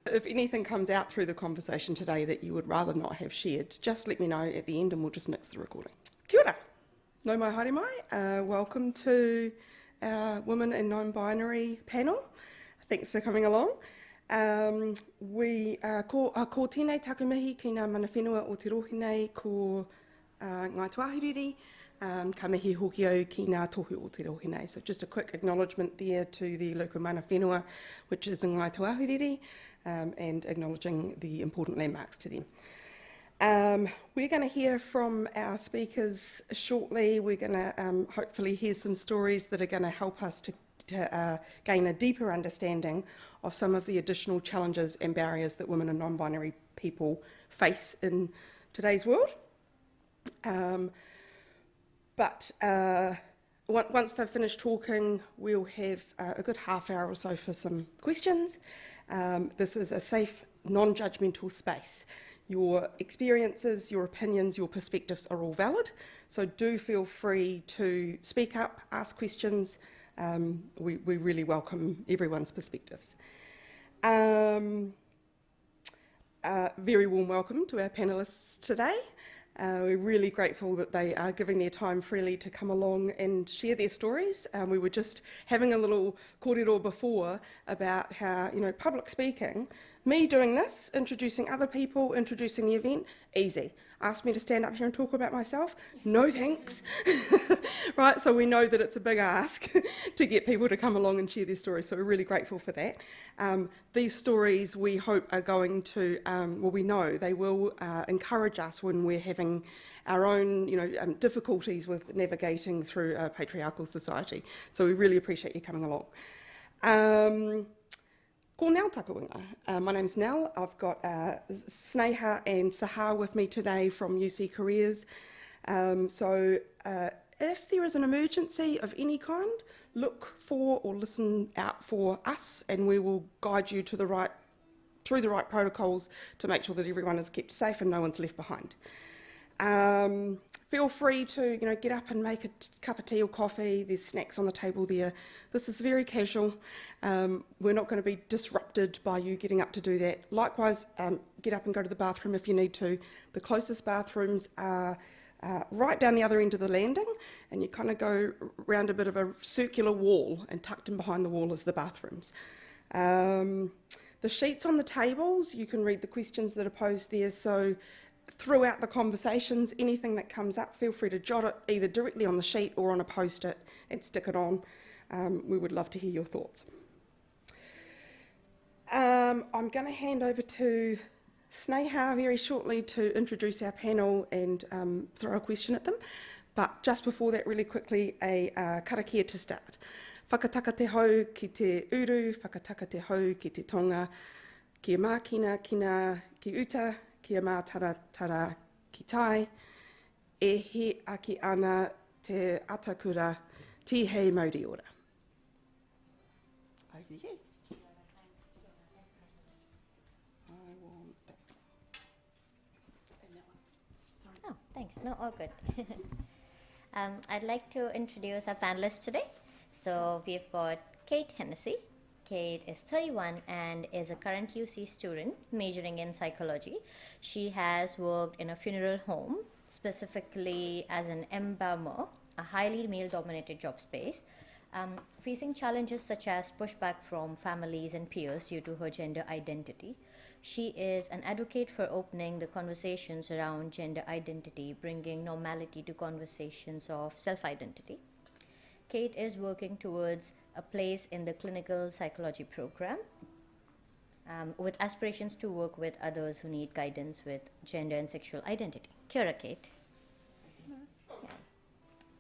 If anything comes out through the conversation today that you would rather not have shared, just let me know at the end and we'll just nix the recording. Kia ora. Nau mai haere mai. Welcome to our Women and Non-Binary panel. Thanks for coming along. Ko tēnei takumihi ki ngā mana whenua o te rohi nei ko ngā tuahuriri, ka mihi hoki au ki ngā tohu o te rohi nei. So just a quick acknowledgement there to the local mana whenua, which is ngā tuahuriri, and acknowledging the important landmarks to them. We're going to hear from our speakers shortly. We're going to hopefully hear some stories that are going to help us to gain a deeper understanding of some of the additional challenges and barriers that women and non-binary people face in today's world. But once they've finished talking, we'll have a good half hour or so for some questions. This is a safe, non-judgmental space. Your experiences, your opinions, your perspectives are all valid, so do feel free to speak up, ask questions. We really welcome everyone's perspectives. Very warm welcome to our panellists today. We're really grateful that they are giving their time freely to come along and share their stories. We were just having a little kōrero before about how, public speaking, me doing this, introducing other people, introducing the event, easy. Ask me to stand up here and talk about myself? No thanks. Right, so we know that it's a big ask to get people to come along and share their stories, so we're really grateful for that. These stories we hope are going to, we know they will encourage us when we're having our own difficulties with navigating through a patriarchal society. So we really appreciate you coming along. Ko Nell Takuinga. My name's Nell. I've got Sneha and Sahar with me today from UC Careers. If there is an emergency of any kind, look for or listen out for us, and we will guide you to through the right protocols to make sure that everyone is kept safe and no one's left behind. Feel free to get up and make a cup of tea or coffee. There's snacks on the table there. This is very casual. We're not going to be disrupted by you getting up to do that. Likewise, get up and go to the bathroom if you need to. The closest bathrooms are right down the other end of the landing, and you kind of go round a bit of a circular wall, and tucked in behind the wall is the bathrooms. The sheets on the tables, you can read the questions that are posed there, so throughout the conversations, anything that comes up, feel free to jot it either directly on the sheet or on a post-it and stick it on. We would love to hear your thoughts. I'm going to hand over to Sneha very shortly to introduce our panel and throw a question at them. But just before that, really quickly, a karakia to start. Whakataka te hau ki te uru, whakataka te hau ki te tonga, kia mākina kina ki uta, kia mātara tara ki tai, e he aki ana te atakura, tihei mauri ora. Over to you. Oh, thanks. No, all good. I'd like to introduce our panelists today. So we've got Kate Hennessy. Kate is 31 and is a current UC student majoring in psychology. She has worked in a funeral home, specifically as an embalmer, a highly male-dominated job space, facing challenges such as pushback from families and peers due to her gender identity. She is an advocate for opening the conversations around gender identity, bringing normality to conversations of self-identity. Kate is working towards a place in the clinical psychology program with aspirations to work with others who need guidance with gender and sexual identity. Kia ora, Kate. Yeah.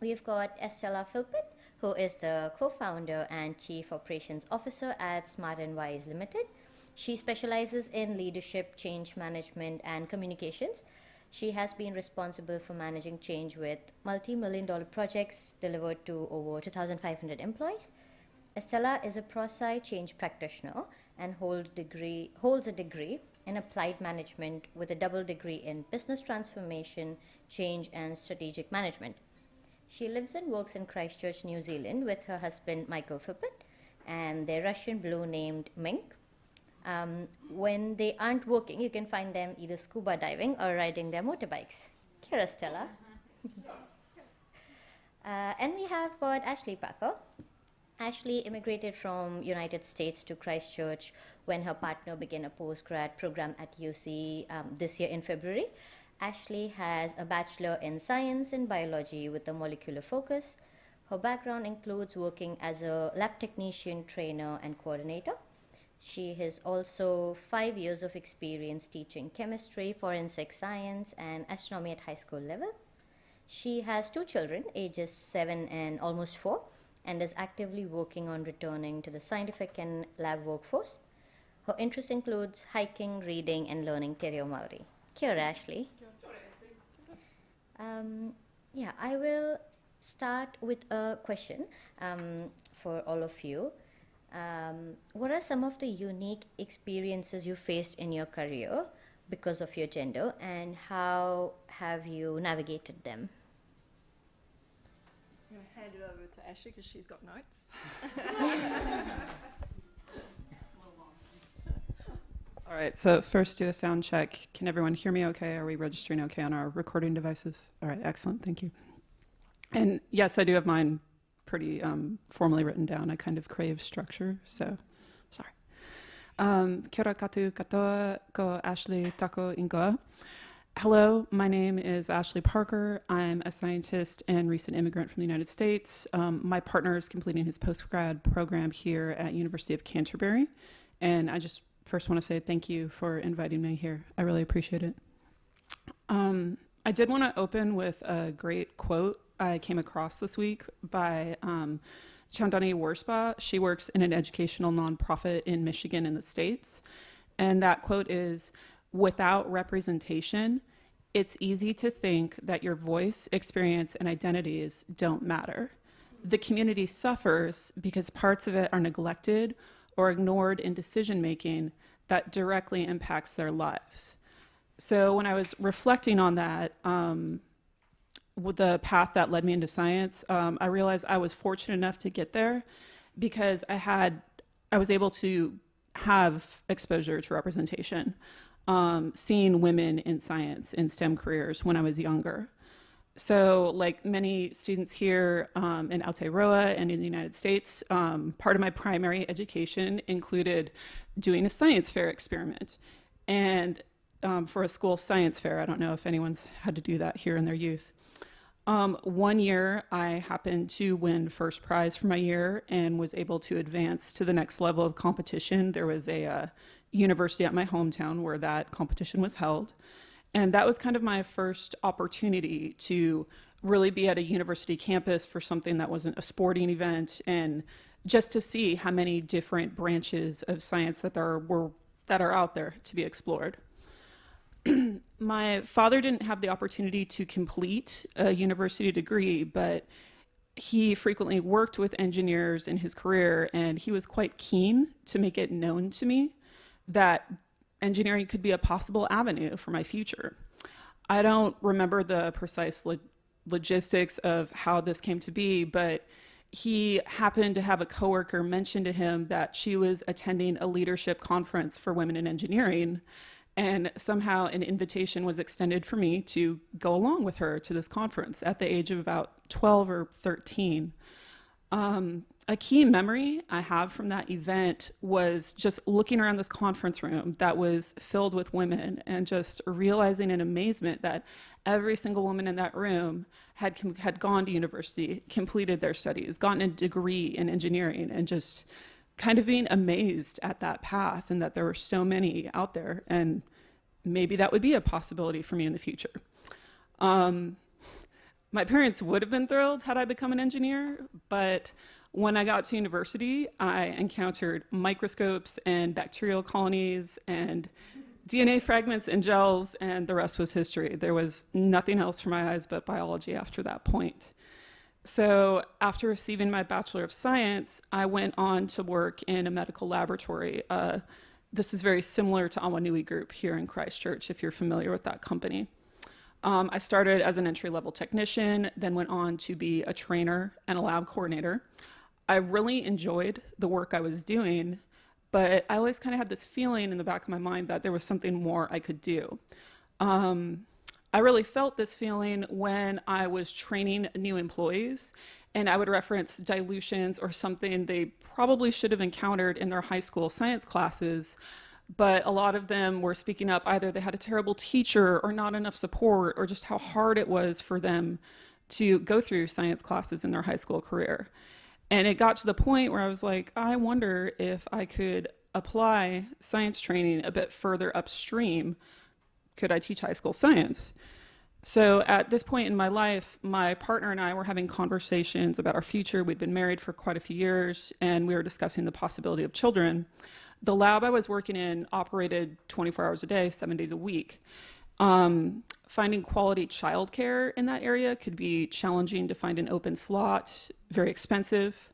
We've got Estella Philpott, who is the co-founder and chief operations officer at Smart & Wise Limited. She specializes in leadership, change management, and communications. She has been responsible for managing change with multi-million-dollar projects delivered to over 2,500 employees. Estella is a pro-sci change practitioner and holds a degree in applied management with a double degree in business transformation, change, and strategic management. She lives and works in Christchurch, New Zealand with her husband Michael Philpott and their Russian blue named Mink. When they aren't working, you can find them either scuba diving or riding their motorbikes. Kia ora, Stella. And we have got Ashley Packer. Ashley immigrated from United States to Christchurch when her partner began a postgrad program at UC this year in February. Ashley has a bachelor in science and biology with a molecular focus. Her background includes working as a lab technician, trainer, and coordinator. She has also 5 years of experience teaching chemistry, forensic science, and astronomy at high school level. She has 2 children, ages 7 and almost 4, and is actively working on returning to the scientific and lab workforce. Her interests includes hiking, reading, and learning Te Reo Māori. Kia ora, Ashley. I will start with a question for all of you. What are some of the unique experiences you faced in your career because of your gender, and how have you navigated them? I'm going to hand it over to Ashley because she's got notes. All right, so first do a sound check. Can everyone hear me okay? Are we registering okay on our recording devices? All right, excellent, thank you. And yes, I do have mine pretty formally written down. I kind of crave structure, so sorry. Kia ora katu katoa, ko Ashley tako ingoa. Hello, my name is Ashley Parker. I'm a scientist and recent immigrant from the United States. My partner is completing his postgrad program here at University of Canterbury, and I just first want to say thank you for inviting me here. I really appreciate it. I did want to open with a great quote I came across this week by Chandani Worspa. She works in an educational nonprofit in Michigan in the States. And that quote is, "Without representation, it's easy to think that your voice, experience, and identities don't matter. The community suffers because parts of it are neglected or ignored in decision-making that directly impacts their lives." So when I was reflecting on that, with the path that led me into science, I realized I was fortunate enough to get there because I was able to have exposure to representation, seeing women in science in STEM careers when I was younger. So like many students here in Aotearoa and in the United States, part of my primary education included doing a science fair experiment. And for a school science fair, I don't know if anyone's had to do that here in their youth. One year I happened to win first prize for my year and was able to advance to the next level of competition. There was a university at my hometown where that competition was held. And that was kind of my first opportunity to really be at a university campus for something that wasn't a sporting event, and just to see how many different branches of science that are out there to be explored. My father didn't have the opportunity to complete a university degree, but he frequently worked with engineers in his career, and he was quite keen to make it known to me that engineering could be a possible avenue for my future. I don't remember the precise logistics of how this came to be, but he happened to have a coworker mention to him that she was attending a leadership conference for women in engineering, and somehow an invitation was extended for me to go along with her to this conference at the age of about 12 or 13. A key memory I have from that event was just looking around this conference room that was filled with women and just realizing in amazement that every single woman in that room had gone to university, completed their studies, gotten a degree in engineering, and just kind of being amazed at that path and that there were so many out there, and maybe that would be a possibility for me in the future. My parents would have been thrilled had I become an engineer, but when I got to university, I encountered microscopes and bacterial colonies and DNA fragments and gels, and the rest was history. There was nothing else for my eyes but biology after that point. So after receiving my Bachelor of Science, I went on to work in a medical laboratory. This is very similar to Awanui Group here in Christchurch, if you're familiar with that company. I started as an entry-level technician, then went on to be a trainer and a lab coordinator. I really enjoyed the work I was doing, but I always kind of had this feeling in the back of my mind that there was something more I could do. I really felt this feeling when I was training new employees, and I would reference dilutions or something they probably should have encountered in their high school science classes, but a lot of them were speaking up. Either they had a terrible teacher or not enough support, or just how hard it was for them to go through science classes in their high school career. And it got to the point where I was like, I wonder if I could apply science training a bit further upstream. Could I teach high school science? So at this point in my life, my partner and I were having conversations about our future. We'd been married for quite a few years, and we were discussing the possibility of children. The lab I was working in operated 24 hours a day, 7 days a week. Finding quality childcare in that area could be challenging to find an open slot, very expensive.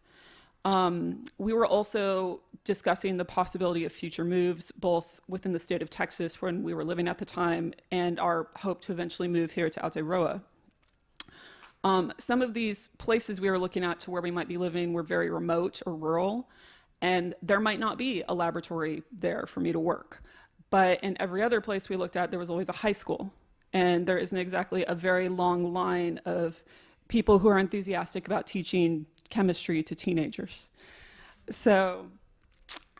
We were also discussing the possibility of future moves, both within the state of Texas, when we were living at the time, and our hope to eventually move here to Aotearoa. Some of these places we were looking at to where we might be living were very remote or rural, and there might not be a laboratory there for me to work. But in every other place we looked at, there was always a high school, and there isn't exactly a very long line of people who are enthusiastic about teaching chemistry to teenagers. So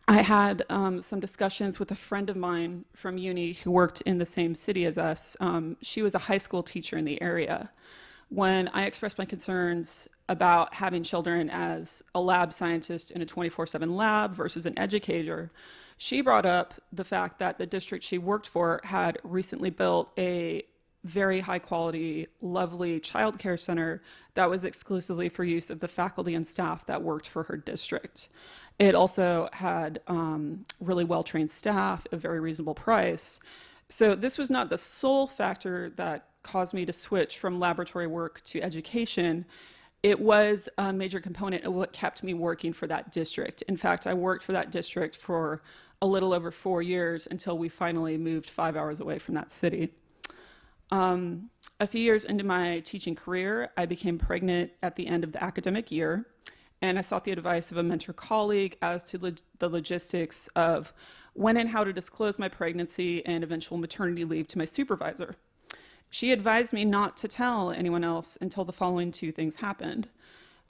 I had some discussions with a friend of mine from uni who worked in the same city as us. She was a high school teacher in the area. When I expressed my concerns about having children as a lab scientist in a 24/7 lab versus an educator, she brought up the fact that the district she worked for had recently built a very high quality, lovely childcare center that was exclusively for use of the faculty and staff that worked for her district. It also had really well-trained staff, a very reasonable price. So this was not the sole factor that caused me to switch from laboratory work to education. It was a major component of what kept me working for that district. In fact, I worked for that district for a little over 4 years until we finally moved 5 hours away from that city. A few years into my teaching career, I became pregnant at the end of the academic year, and I sought the advice of a mentor colleague as to the logistics of when and how to disclose my pregnancy and eventual maternity leave to my supervisor. She advised me not to tell anyone else until the following 2 things happened.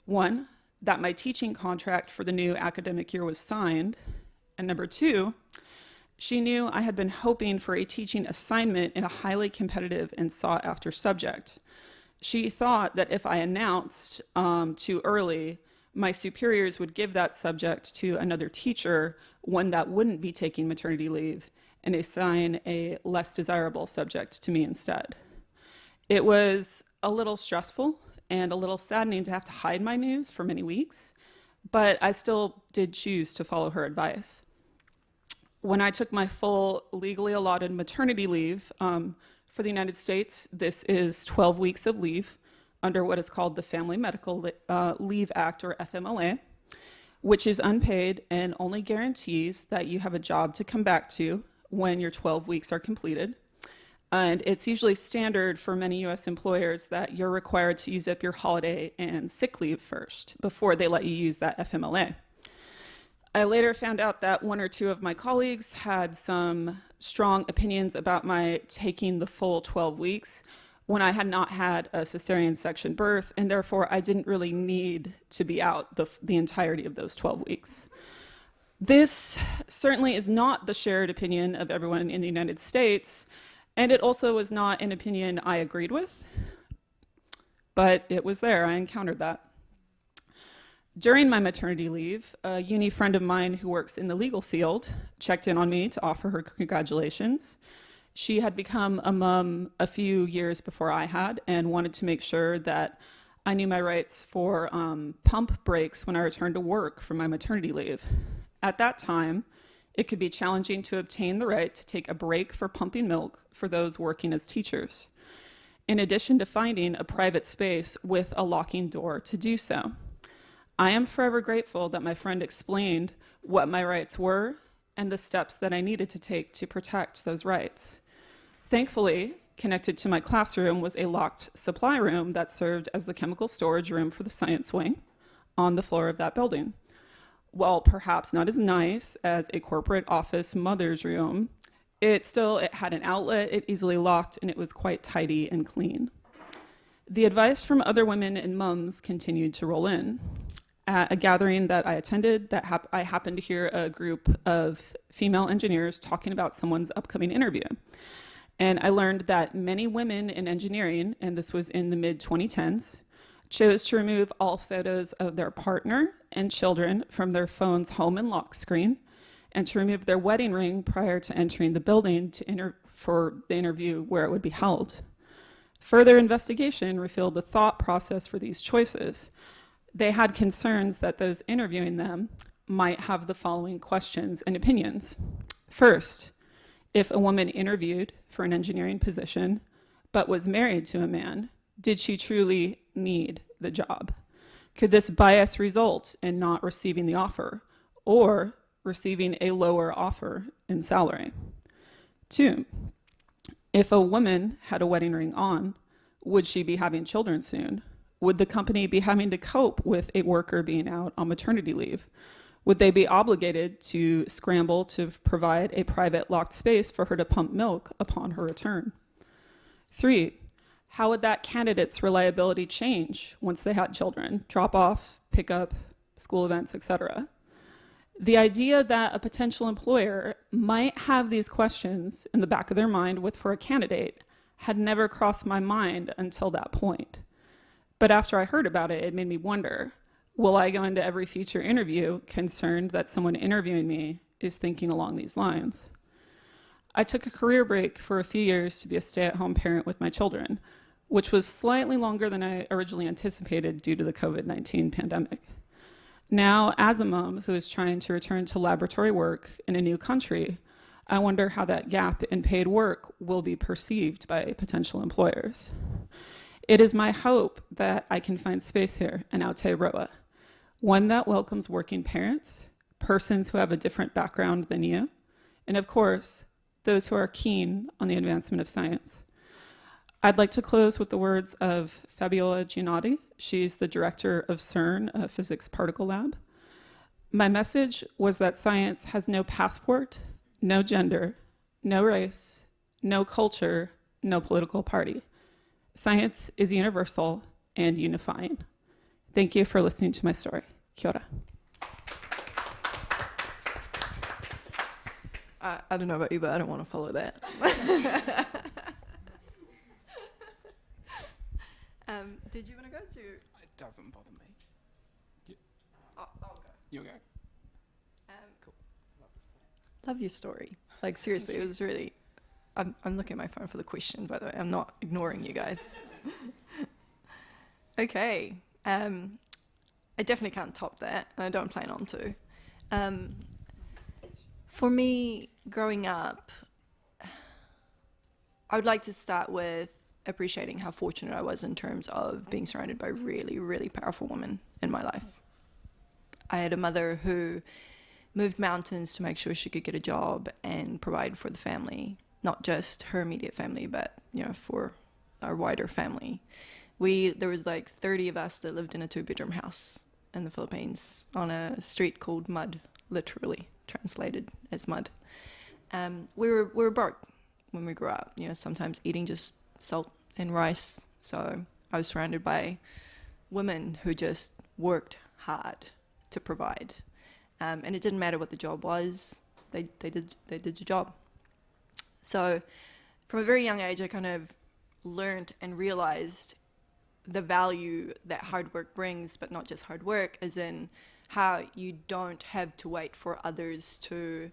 1, that my teaching contract for the new academic year was signed, and number 2, she knew I had been hoping for a teaching assignment in a highly competitive and sought-after subject. She thought that if I announced too early, my superiors would give that subject to another teacher, one that wouldn't be taking maternity leave, and assign a less desirable subject to me instead. It was a little stressful and a little saddening to have to hide my news for many weeks, but I still did choose to follow her advice. When I took my full legally allotted maternity leave for the United States, this is 12 weeks of leave under what is called the Family Medical Leave Act, or FMLA, which is unpaid and only guarantees that you have a job to come back to when your 12 weeks are completed. And it's usually standard for many US employers that you're required to use up your holiday and sick leave first before they let you use that FMLA. I later found out that 1 or 2 of my colleagues had some strong opinions about my taking the full 12 weeks when I had not had a cesarean section birth, and therefore I didn't really need to be out the entirety of those 12 weeks. This certainly is not the shared opinion of everyone in the United States, and it also was not an opinion I agreed with, but it was there. I encountered that. During my maternity leave, a uni friend of mine who works in the legal field checked in on me to offer her congratulations. She had become a mom a few years before I had and wanted to make sure that I knew my rights for pump breaks when I returned to work from my maternity leave. At that time, it could be challenging to obtain the right to take a break for pumping milk for those working as teachers, in addition to finding a private space with a locking door to do so. I am forever grateful that my friend explained what my rights were and the steps that I needed to take to protect those rights. Thankfully, connected to my classroom was a locked supply room that served as the chemical storage room for the science wing on the floor of that building. while perhaps not as nice as a corporate office mother's room, it had an outlet, it easily locked, and it was quite tidy and clean. The advice from other women and mums continued to roll in. At a gathering that I attended, I happened to hear a group of female engineers talking about someone's upcoming interview. And I learned that many women in engineering, and this was in the mid-2010s, chose to remove all photos of their partner and children from their phone's home and lock screen, and to remove their wedding ring prior to entering the building for the interview where it would be held. Further investigation revealed the thought process for these choices. They had concerns that those interviewing them might have the following questions and opinions. First, if a woman interviewed for an engineering position but was married to a man, did she truly need the job? Could this bias result in not receiving the offer or receiving a lower offer in salary? 2, if a woman had a wedding ring on, would she be having children soon? Would the company be having to cope with a worker being out on maternity leave? Would they be obligated to scramble to provide a private locked space for her to pump milk upon her return? 3, how would that candidate's reliability change once they had children? Drop off, pick up, school events, etc. The idea that a potential employer might have these questions in the back of their mind for a candidate had never crossed my mind until that point. But after I heard about it, it made me wonder, will I go into every future interview concerned that someone interviewing me is thinking along these lines? I took a career break for a few years to be a stay-at-home parent with my children, which was slightly longer than I originally anticipated due to the COVID-19 pandemic. Now, as a mom who is trying to return to laboratory work in a new country, I wonder how that gap in paid work will be perceived by potential employers. It is my hope that I can find space here in Aotearoa, one that welcomes working parents, persons who have a different background than you, and of course, those who are keen on the advancement of science. I'd like to close with the words of Fabiola Giannotti. She's the director of CERN, a physics particle lab. My message was that science has no passport, no gender, no race, no culture, no political party. Science is universal and unifying. Thank you for listening to my story. Kia ora. I don't know about you, but I don't want to follow that. Did you want to go? It doesn't bother me. I'll go. You'll go. Cool. Love your story. Like, seriously, it was really... I'm looking at my phone for the question, by the way. I'm not ignoring you guys. Okay. I definitely can't top that, and I don't plan on to. For me, growing up, I would like to start with appreciating how fortunate I was in terms of being surrounded by really, really powerful women in my life. I had a mother who moved mountains to make sure she could get a job and provide for the family, not just her immediate family, but, you know, for our wider family. There was like 30 of us that lived in a 2-bedroom house in the Philippines on a street called Mud, literally translated as mud. We were broke when we grew up, you know, sometimes eating just salt and rice. So I was surrounded by women who just worked hard to provide. And it didn't matter what the job was, they did the job. So from a very young age, I kind of learned and realized the value that hard work brings, but not just hard work, as in how you don't have to wait for others to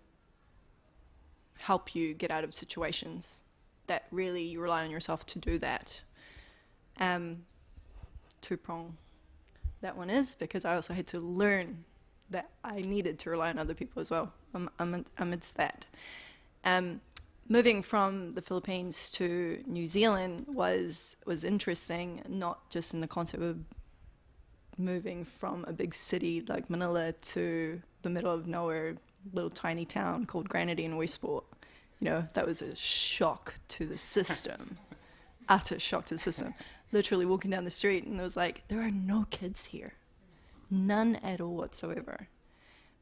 help you get out of situations, that really you rely on yourself to do that. Two-prong that one is, because I also had to learn that I needed to rely on other people as well amidst that. Moving from the Philippines to New Zealand was interesting, not just in the concept of moving from a big city like Manila to the middle of nowhere, little tiny town called Grenadine, Westport. You know, that was a shock to the system, utter shock to the system. Literally walking down the street and it was like, there are no kids here, none at all whatsoever.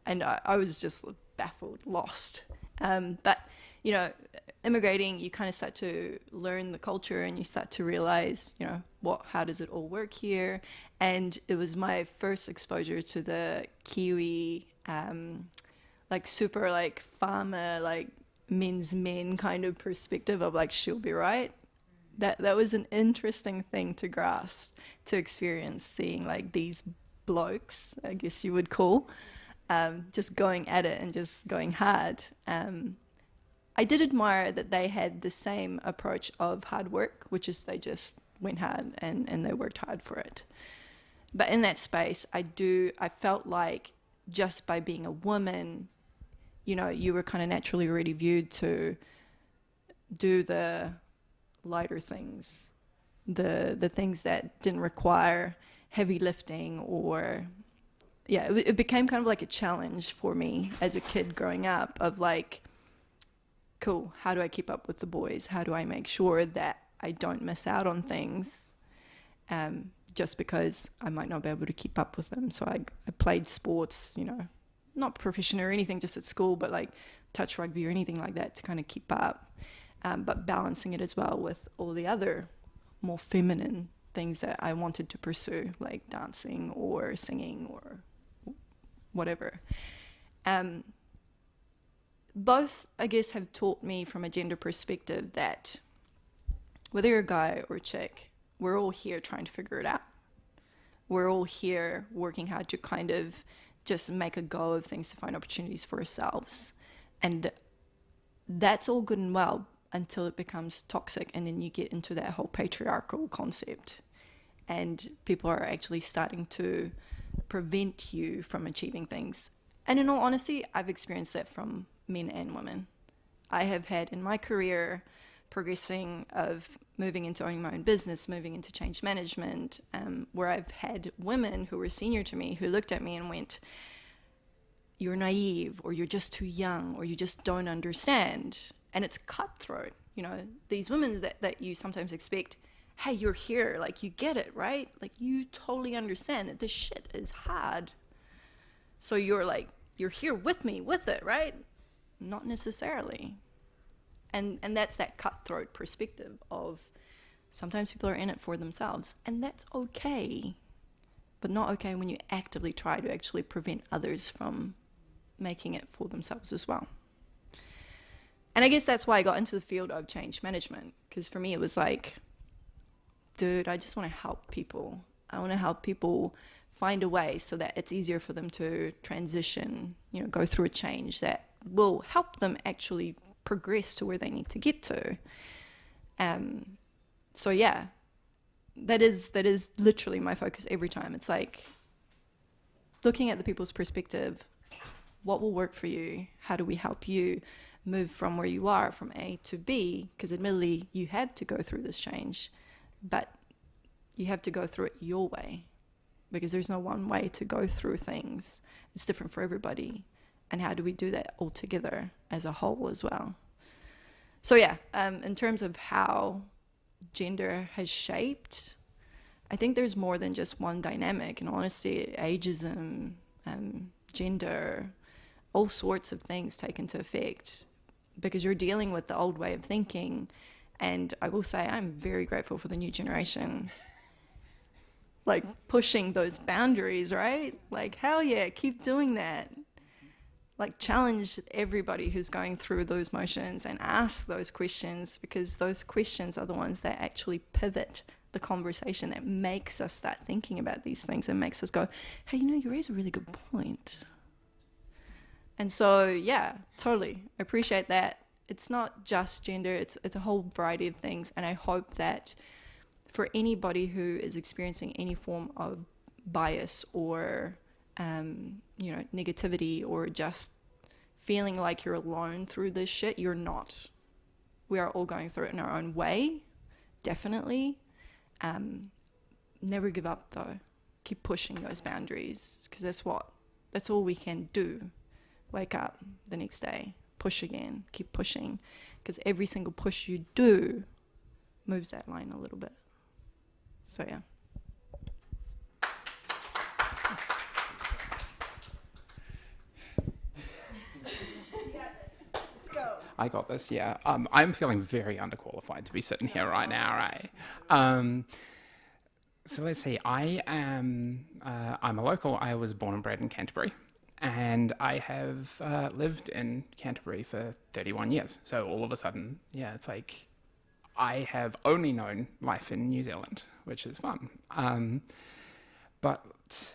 And I was just baffled, lost. But, you know, immigrating, you kind of start to learn the culture and you start to realize, you know, how does it all work here? And it was my first exposure to the Kiwi, like super like farmer, like men's men kind of perspective of like, she'll be right. That was an interesting thing to grasp, to experience, seeing like these blokes, I guess you would call, just going at it and just going hard. I did admire that they had the same approach of hard work, which is they just went hard and they worked hard for it. But in that space, I felt like just by being a woman, you know, you were kind of naturally already viewed to do the lighter things, the things that didn't require heavy lifting, or it became kind of like a challenge for me as a kid growing up of like, cool, how do I keep up with the boys? How do I make sure that I don't miss out on things just because I might not be able to keep up with them? So I played sports, you know, not professional or anything, just at school, but like touch rugby or anything like that to kind of keep up. But balancing it as well with all the other more feminine things that I wanted to pursue, like dancing or singing or whatever. Both, I guess, have taught me from a gender perspective that whether you're a guy or a chick, we're all here trying to figure it out. We're all here working hard to kind of just make a go of things to find opportunities for ourselves. And that's all good and well until it becomes toxic, and then you get into that whole patriarchal concept. And people are actually starting to prevent you from achieving things. And in all honesty, I've experienced that from men and women. I have had in my career progressing of moving into owning my own business, moving into change management, where I've had women who were senior to me who looked at me and went, you're naive, or you're just too young, or you just don't understand. And it's cutthroat. You know, these women that you sometimes expect, hey, you're here, like you get it, right? Like you totally understand that this shit is hard. So you're like, you're here with me with it, right? Not necessarily. And that's that cutthroat perspective of sometimes people are in it for themselves, and that's okay, but not okay when you actively try to actually prevent others from making it for themselves as well. And I guess that's why I got into the field of change management, because for me it was like, dude, I just want to help people. I want to help people find a way so that it's easier for them to transition, you know, go through a change that will help them actually progress to where they need to get to. So yeah, that is literally my focus every time. It's like looking at the people's perspective. What will work for you? How do we help you move from where you are, from A to B? Because admittedly, you have to go through this change, but you have to go through it your way, because there's no one way to go through things. It's different for everybody. And how do we do that all together as a whole as well? So yeah, in terms of how gender has shaped, I think there's more than just one dynamic. In honesty, ageism, gender, all sorts of things take into effect, because you're dealing with the old way of thinking. And I will say I'm very grateful for the new generation, like pushing those boundaries, right? Like, hell yeah, keep doing that. Like, challenge everybody who's going through those motions and ask those questions, because those questions are the ones that actually pivot the conversation, that makes us start thinking about these things and makes us go, hey, you know, you raise a really good point. And so, yeah, totally. I appreciate that. It's not just gender, it's a whole variety of things. And I hope that for anybody who is experiencing any form of bias or you know, negativity, or just feeling like you're alone through this shit, you're not. We are all going through it in our own way, definitely. Never give up though. Keep pushing those boundaries, because that's all we can do. Wake up the next day, push again, keep pushing, because every single push you do moves that line a little bit. So yeah. I got this, yeah. I'm feeling very underqualified to be sitting here right now, right? So let's see. I'm a local. I was born and bred in Canterbury, and I have lived in Canterbury for 31 years. So all of a sudden, yeah, it's like I have only known life in New Zealand, which is fun. But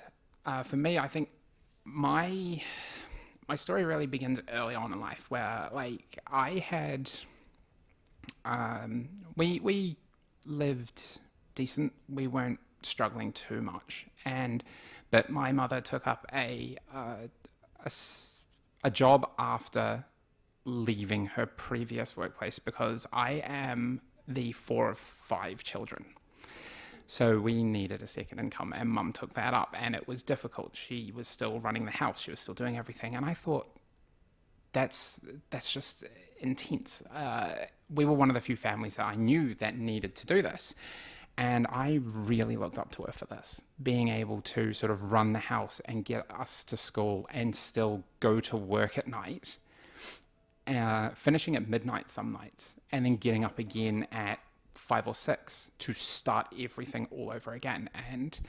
for me, I think my story really begins early on in life, where like I had we lived decent. We weren't struggling too much, but my mother took up a job after leaving her previous workplace, because I am the 4 of 5 children. So we needed a second income, and Mum took that up, and it was difficult. She was still running the house, she was still doing everything, and I thought, that's just intense. We were one of the few families that I knew that needed to do this, and I really looked up to her for this, being able to sort of run the house and get us to school and still go to work at night, finishing at midnight some nights, and then getting up again at 5 or 6 to start everything all over again. And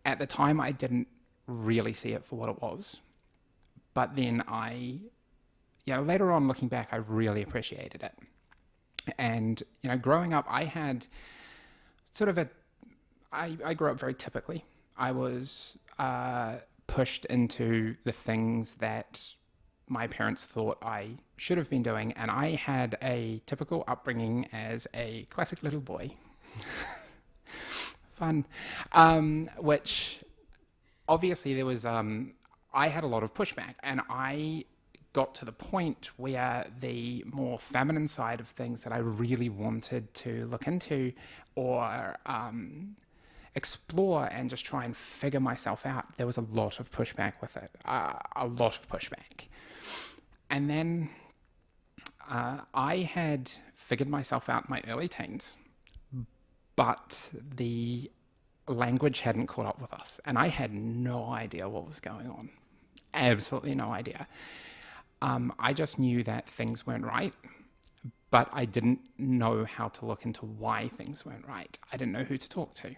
at the time, I didn't really see it for what it was, but then later on, looking back, I really appreciated it. And growing up, I had sort of I grew up very typically. I was pushed into the things that my parents thought I should have been doing, and I had a typical upbringing as a classic little boy. Fun. Which obviously there was, I had a lot of pushback, and I got to the point where the more feminine side of things that I really wanted to look into or explore and just try and figure myself out, there was a lot of pushback with it, a lot of pushback. And then I had figured myself out in my early teens, but the language hadn't caught up with us, and I had no idea what was going on. Absolutely no idea. I just knew that things weren't right, but I didn't know how to look into why things weren't right. I didn't know who to talk to.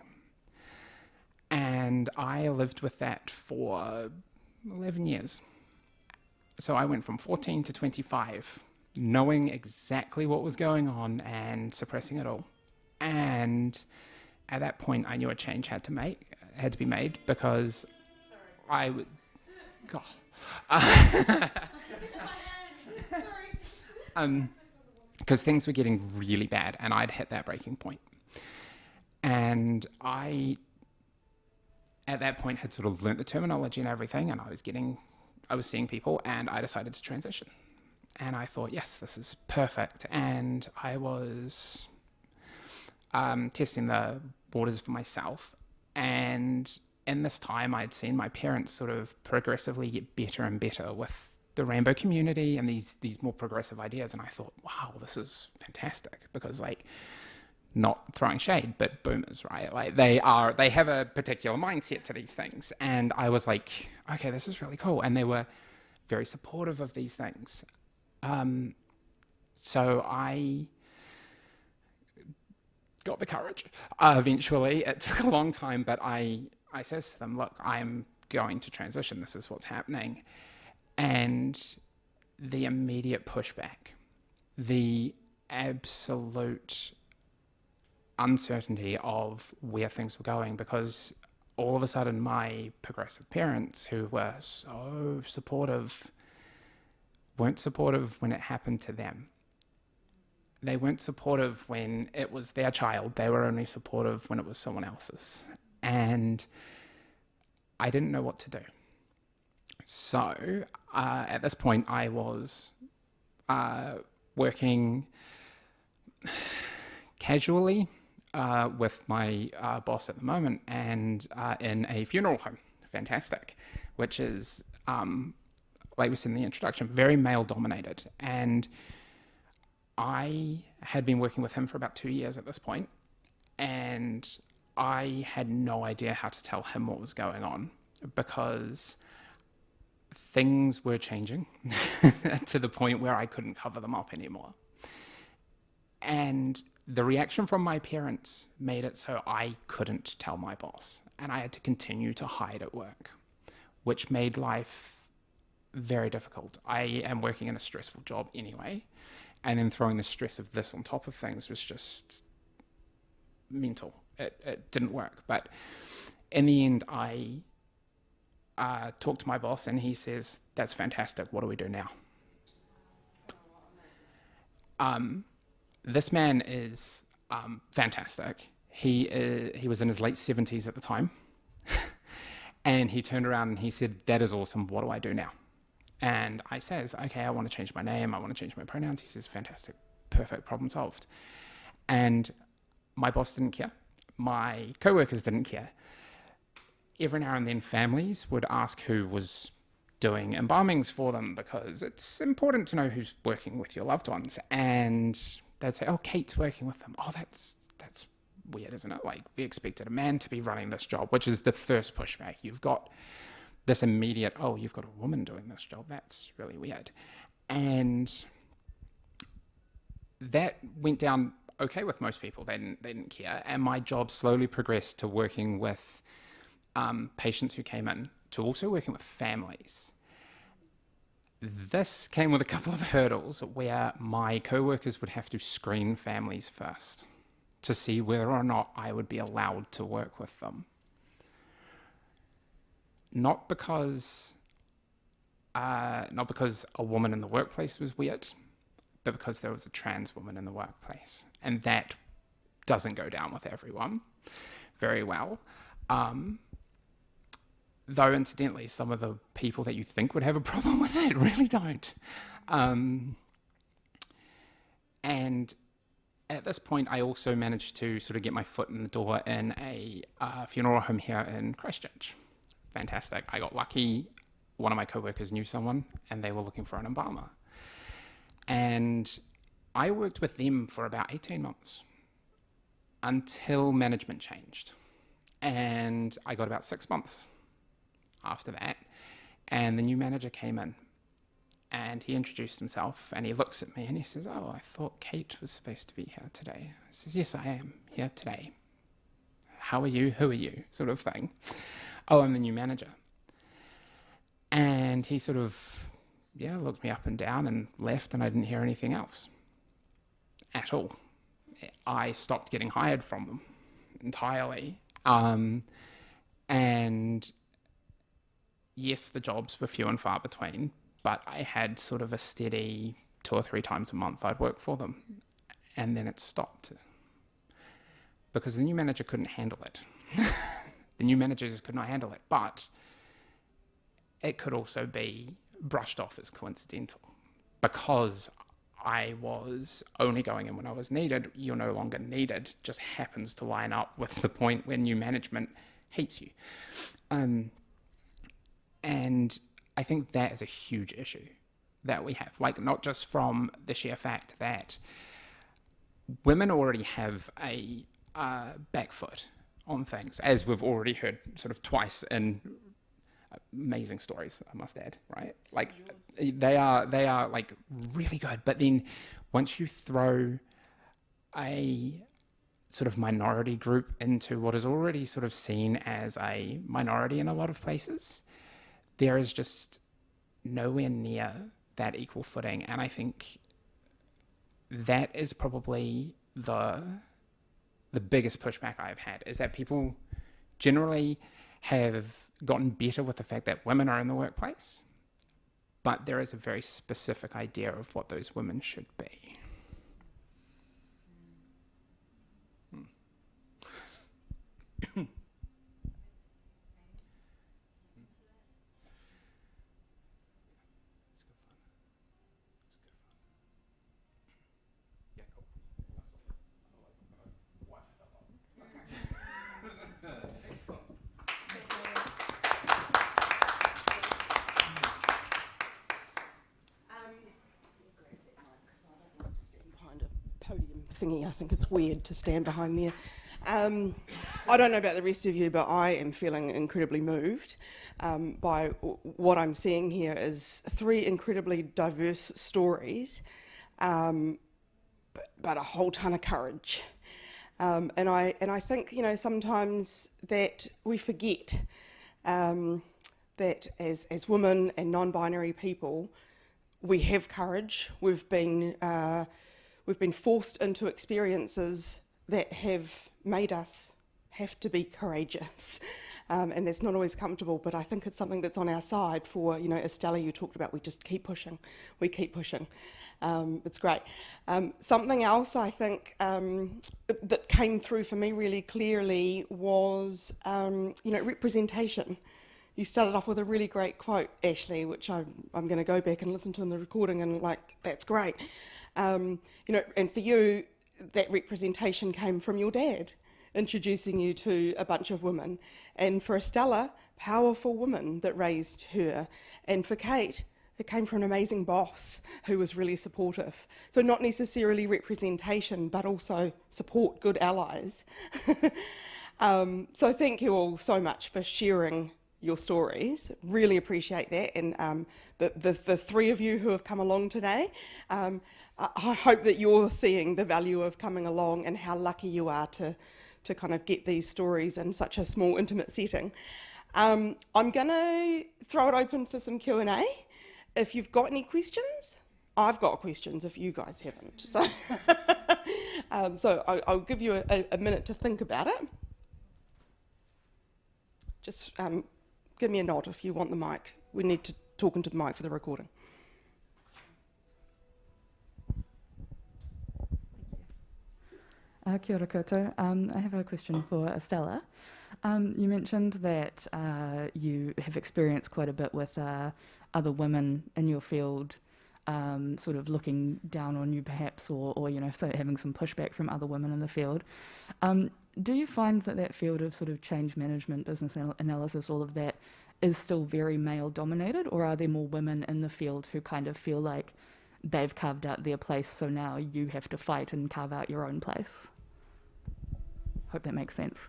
And I lived with that for 11 years. So I went from 14 to 25, knowing exactly what was going on and suppressing it all. And at that point, I knew a change had to be made, because I would... God. Because things were getting really bad, and I'd hit that breaking point. And I, at that point, had sort of learnt the terminology and everything, and I was seeing people, and I decided to transition. And I thought, yes, this is perfect. And I was testing the waters for myself. And in this time, I'd seen my parents sort of progressively get better and better with the rainbow community and these more progressive ideas. And I thought, wow, this is fantastic, because like, not throwing shade, but boomers, right? Like they have a particular mindset to these things. And I was like, okay, this is really cool. And they were very supportive of these things. So I got the courage. Eventually, it took a long time, but I says to them, look, I'm going to transition. This is what's happening. And the immediate pushback, the absolute uncertainty of where things were going, because all of a sudden my progressive parents, who were so supportive, weren't supportive when it happened to them. They weren't supportive when it was their child. They were only supportive when it was someone else's. And I didn't know what to do. So at this point, I was working casually with my boss at the moment, and in a funeral home. Fantastic. Which is, like we said in the introduction, very male dominated. And I had been working with him for about 2 years at this point, and I had no idea how to tell him what was going on, because things were changing to the point where I couldn't cover them up anymore. And the reaction from my parents made it so I couldn't tell my boss, and I had to continue to hide at work, which made life very difficult. I am working in a stressful job anyway, and then throwing the stress of this on top of things was just mental. It didn't work. But in the end, I talked to my boss, and he says, "That's fantastic. What do we do now?" This man is fantastic. He was in his late 70s at the time, and he turned around and he said, "That is awesome. What do I do now?" And I says, "Okay, I want to change my name. I want to change my pronouns." He says, "Fantastic. Perfect. Problem solved." And my boss didn't care. My co-workers didn't care. Every now and then families would ask who was doing embalmings for them, because it's important to know who's working with your loved ones. And they'd say, "Oh, Kate's working with them." "Oh, that's weird, isn't it? Like, we expected a man to be running this job," which is the first pushback. You've got this immediate, "Oh, you've got a woman doing this job. That's really weird." And that went down okay with most people. They didn't care. And my job slowly progressed to working with patients who came in, to also working with families. This came with a couple of hurdles where my co-workers would have to screen families first to see whether or not I would be allowed to work with them. Not because a woman in the workplace was weird, but because there was a trans woman in the workplace. And that doesn't go down with everyone very well. Though, incidentally, some of the people that you think would have a problem with it really don't. And at this point, I also managed to sort of get my foot in the door in a funeral home here in Christchurch. Fantastic. I got lucky. One of my co-workers knew someone, and they were looking for an embalmer. And I worked with them for about 18 months until management changed. And I got about 6 months after that, and the new manager came in, and he introduced himself, and he looks at me and he says, "Oh, I thought Kate was supposed to be here today." I says, "Yes, I am here today. How are you? Who are you?" sort of thing. "Oh, I'm the new manager." And he sort of, looked me up and down and left, and I didn't hear anything else at all. I stopped getting hired from them entirely. And yes, the jobs were few and far between, but I had sort of a steady 2 or 3 times a month I'd work for them. And then it stopped because the new manager couldn't handle it. The new manager just could not handle it. But it could also be brushed off as coincidental. Because I was only going in when I was needed, you're no longer needed, just happens to line up with the point where new management hates you. And I think that is a huge issue that we have, like, not just from the sheer fact that women already have a back foot on things, as we've already heard sort of twice in amazing stories, I must add, right? Like, they are like really good, but then once you throw a sort of minority group into what is already sort of seen as a minority in a lot of places, there is just nowhere near that equal footing. And I think that is probably the biggest pushback I've had, is that people generally have gotten better with the fact that women are in the workplace, but there is a very specific idea of what those women should be. Thingy. I think it's weird to stand behind there. I don't know about the rest of you, but I am feeling incredibly moved by what I'm seeing here is three incredibly diverse stories, but a whole ton of courage. And I think, you know, sometimes that we forget that as women and non-binary people, we have courage. We've been forced into experiences that have made us have to be courageous, and that's not always comfortable, but I think it's something that's on our side. For, you know, Estella, you talked about, we just keep pushing, we keep pushing. It's great. Something else I think that came through for me really clearly was, you know, representation. You started off with a really great quote, Ashley, which I'm going to go back and listen to in the recording, and like, that's great. You know, and for you, that representation came from your dad, introducing you to a bunch of women. And for Estella, powerful women that raised her. And for Kate, it came from an amazing boss who was really supportive. So not necessarily representation, but also support, good allies. So thank you all so much for sharing your stories. Really appreciate that. And the three of you who have come along today, I hope that you're seeing the value of coming along and how lucky you are to kind of get these stories in such a small, intimate setting. I'm going to throw it open for some Q&A. If you've got any questions, I've got questions if you guys haven't. So, I'll give you a minute to think about it. Just give me a nod if you want the mic. We need to talk into the mic for the recording. Kia ora koutou. I have a question for Estella. You mentioned that you have experienced quite a bit with other women in your field, sort of looking down on you perhaps, or you know, so having some pushback from other women in the field. Do you find that field of sort of change management, business analysis, all of that is still very male dominated, or are there more women in the field who kind of feel like they've carved out their place, so now you have to fight and carve out your own place? Hope that makes sense.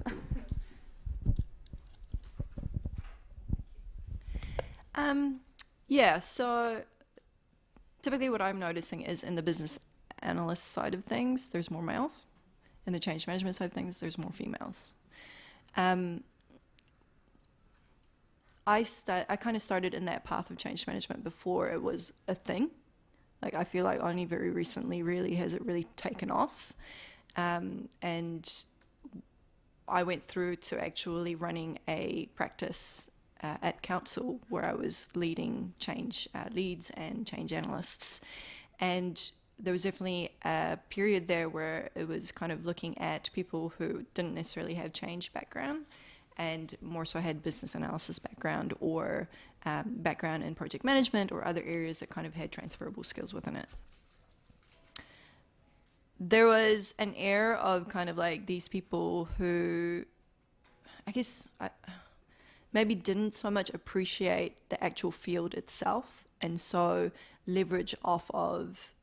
Yeah, so typically what I'm noticing is in the business analyst side of things, there's more males. In the change management side of things, there's more females. I kind of started in that path of change management before it was a thing. Like, I feel like only very recently really has it really taken off. And I went through to actually running a practice at council where I was leading change leads and change analysts. And there was definitely a period there where it was kind of looking at people who didn't necessarily have change background and more so had business analysis background or background in project management or other areas that kind of had transferable skills within it. There was an air of kind of like these people who, I guess, maybe didn't so much appreciate the actual field itself, and so leverage off of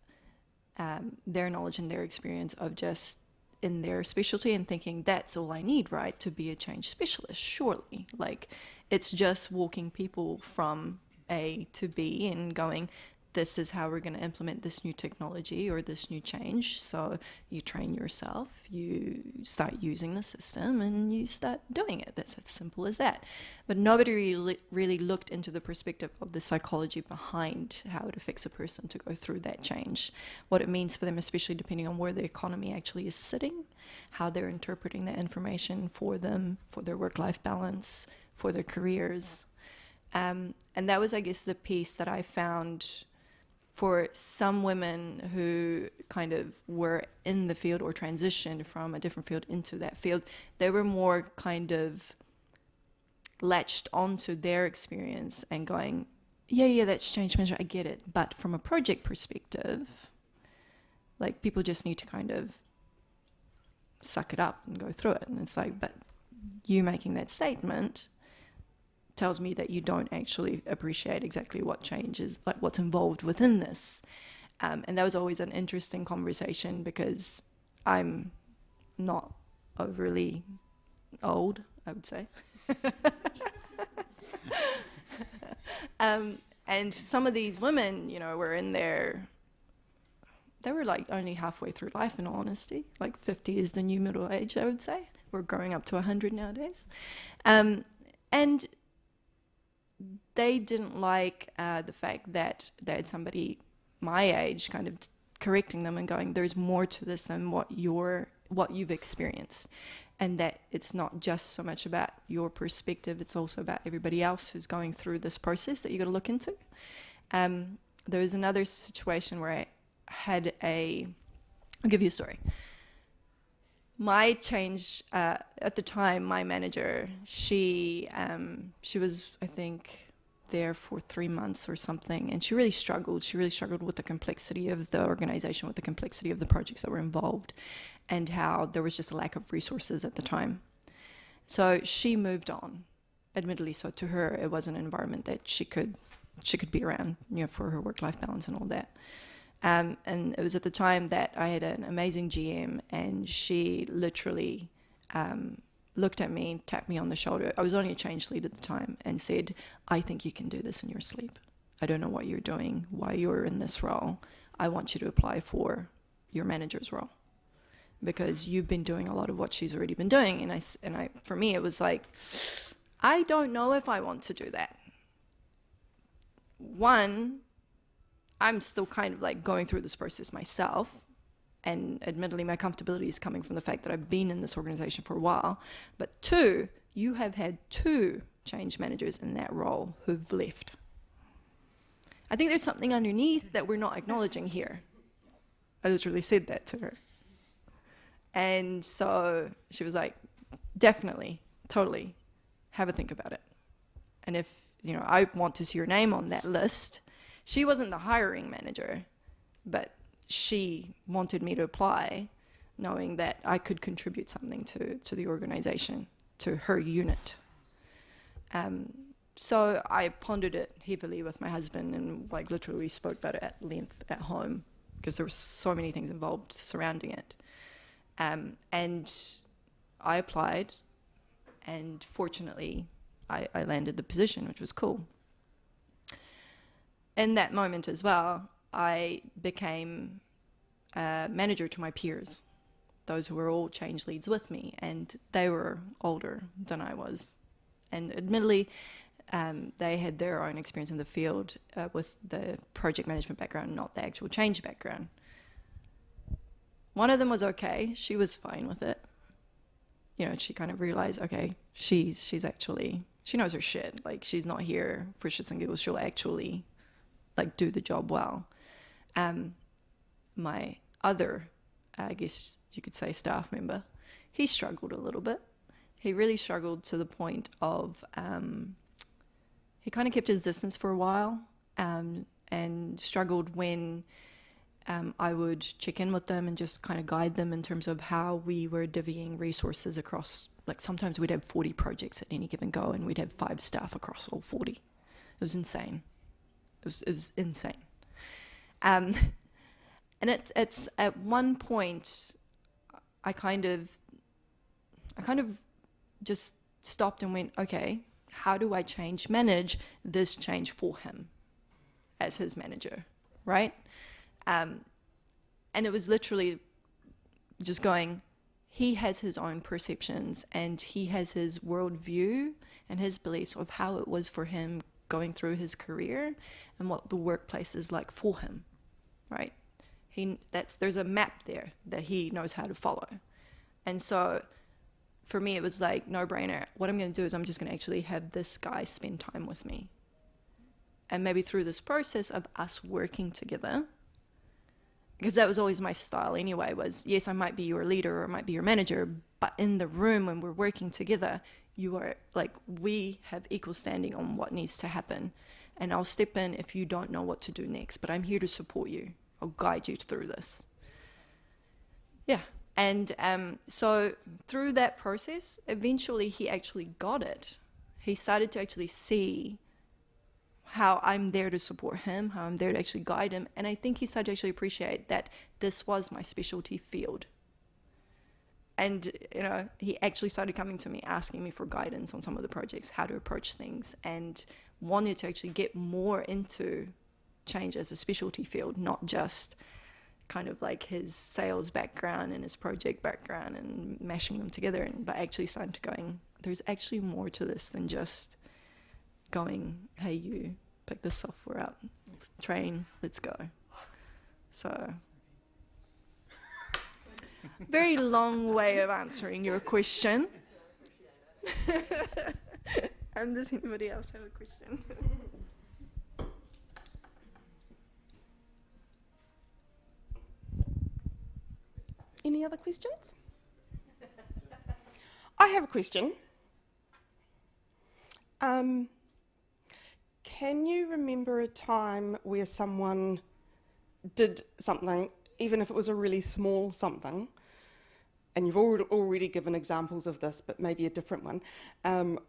their knowledge and their experience of just in their specialty and thinking that's all I need, right, to be a change specialist, surely. Like, it's just walking people from A to B and going, this is how we're going to implement this new technology or this new change. So you train yourself, you start using the system, and you start doing it. That's as simple as that. But nobody really looked into the perspective of the psychology behind how it affects a person to go through that change, what it means for them, especially depending on where the economy actually is sitting, how they're interpreting that information for them, for their work-life balance, for their careers. And that was, I guess, the piece that I found for some women who kind of were in the field or transitioned from a different field into that field. They were more kind of latched onto their experience and going, yeah, that's change management, I get it. But from a project perspective, like, people just need to kind of suck it up and go through it. And it's like, but you making that statement tells me that you don't actually appreciate exactly what change is, like what's involved within this. And that was always an interesting conversation because I'm not overly old, I would say. And some of these women, you know, were in their, they were like only halfway through life, in all honesty. Like 50 is the new middle age, I would say. We're growing up to 100 nowadays. And they didn't like the fact that they had somebody my age kind of correcting them and going, there's more to this than what you've experienced. And that it's not just so much about your perspective, it's also about everybody else who's going through this process that you got to look into. There was another situation where I had I'll give you a story. My change, at the time, my manager, she was, I think, there for 3 months or something, and she really struggled. She really struggled with the complexity of the organization, with the complexity of the projects that were involved, and how there was just a lack of resources at the time. So she moved on. Admittedly, so to her, it was an environment that she could be around, you know, for her work-life balance and all that. And it was at the time that I had an amazing GM, and she literally looked at me, tapped me on the shoulder. I was only a change lead at the time, and said, I think you can do this in your sleep. I don't know what you're doing, why you're in this role. I want you to apply for your manager's role, because you've been doing a lot of what she's already been doing. And I, for me, it was like, I don't know if I want to do that. One, I'm still kind of like going through this process myself. And admittedly, my comfortability is coming from the fact that I've been in this organization for a while. But two, you have had 2 change managers in that role who've left. I think there's something underneath that we're not acknowledging here. I literally said that to her. And so she was like, definitely, totally, have a think about it. And if, you know, I want to see your name on that list. She wasn't the hiring manager, but she wanted me to apply, knowing that I could contribute something to the organization, to her unit. So I pondered it heavily with my husband, and like literally we spoke about it at length at home, because there were so many things involved surrounding it. And I applied, and fortunately I landed the position, which was cool. In that moment as well, I became a manager to my peers, those who were all change leads with me, and they were older than I was. And admittedly, they had their own experience in the field with the project management background, not the actual change background. One of them was okay. She was fine with it. You know, she kind of realized, okay, she's actually, she knows her shit. Like, she's not here for shits and giggles. She'll actually like do the job well. My other, I guess you could say, staff member, he struggled a little bit. He really struggled to the point of, he kind of kept his distance for a while, and struggled when I would check in with them and just kind of guide them in terms of how we were divvying resources across. Like, sometimes we'd have 40 projects at any given go, and we'd have 5 staff across all 40. It was insane. It was insane. And it's at one point, I kind of just stopped and went, okay, how do I manage this change for him as his manager, right? And it was literally just going, he has his own perceptions, and he has his worldview and his beliefs of how it was for him going through his career and what the workplace is like for him, right? There's a map there that he knows how to follow. And so for me, it was like no-brainer. What I'm going to do is I'm just going to actually have this guy spend time with me. And maybe through this process of us working together, because that was always my style anyway, was, yes, I might be your leader or I might be your manager, but in the room when we're working together, you are like, we have equal standing on what needs to happen. And I'll step in if you don't know what to do next, but I'm here to support you. I'll guide you through this. Yeah. And so through that process, eventually he actually got it. He started to actually see how I'm there to support him, how I'm there to actually guide him. And I think he started to actually appreciate that this was my specialty field. And, you know, he actually started coming to me, asking me for guidance on some of the projects, how to approach things, and wanted to actually get more into change as a specialty field, not just kind of like his sales background and his project background and mashing them together, but actually starting to going, there's actually more to this than just going, hey, you pick this software up, train, let's go. So very long way of answering your question. And does anybody else have a question? Any other questions? I have a question. Can you remember a time where someone did something, even if it was a really small something, and you've already given examples of this, but maybe a different one,